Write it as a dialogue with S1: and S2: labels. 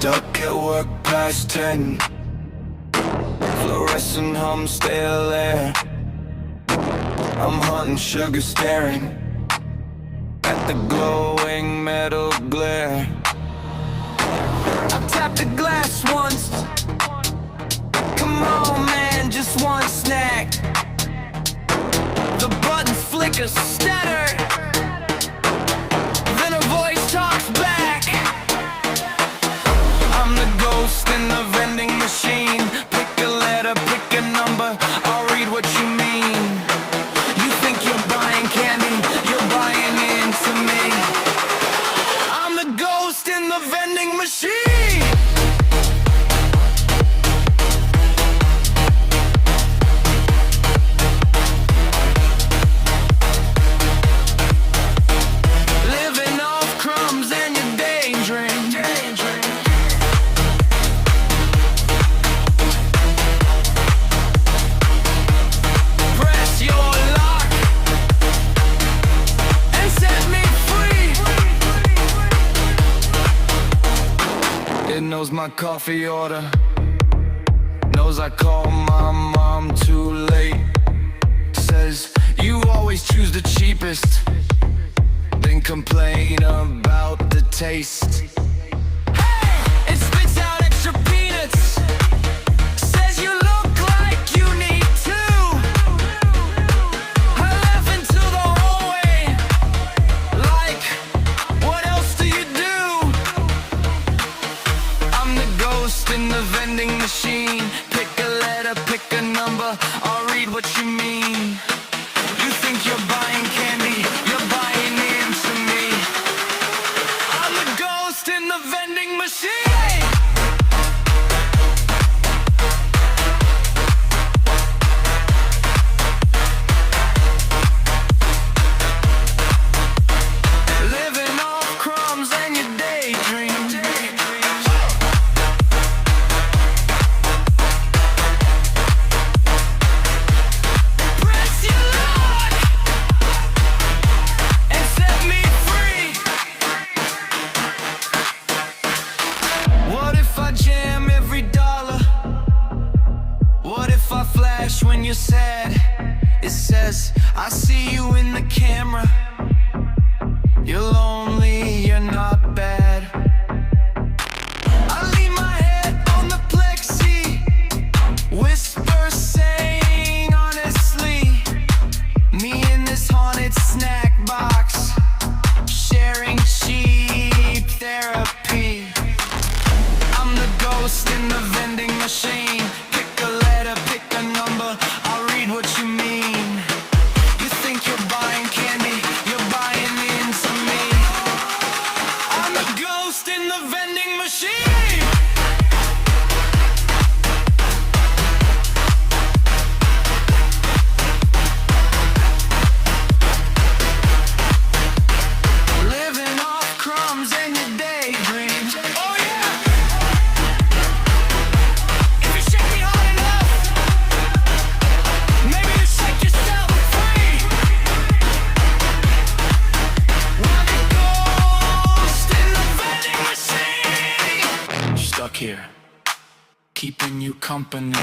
S1: Stuck at work past 10. Fluorescent hum stale air. I'm hunting sugar, staring at the glowing metal glare. I tapped the glass once. Come on man, just one snack. The button flickers, stutter. Then a voice talks back. I'm the ghost in the vending machine. Pick a letter, pick a number, I'll read what you mean. You think you're buying candy, you're buying into me. I'm the ghost in the vending machine. It knows my coffee order, knows I call my mom too late. Says you always choose the cheapest, then complain about the taste. Hey! It spits out extra peanuts, says you look like you need to. I laugh into the hallway, like, what else do you do? I'm the ghost in the vending machine. Pick a letter, pick a number, I'll read what you mean. You think you're buying candy, you're buying into me. I'm the ghost in the vending machine. Living off crumbs and your daydream. When you're sad, it says, I see you in the camera. You're lonely, you're not bad. I lean my head on the plexi, whisper saying honestly, me in this haunted snack box, sharing cheap therapy. I'm the ghost in the vending machine. Pick a letter, pick a number, I'll read what you mean. You think you're buying candy, you're buying into me. I'm the ghost in the vending machine. Living off crumbs and your daydreams. Oh yeah! If you shake me hard enough, maybe you shake yourself free. I'm the ghost in the vending machine. Stuck here, keeping you company.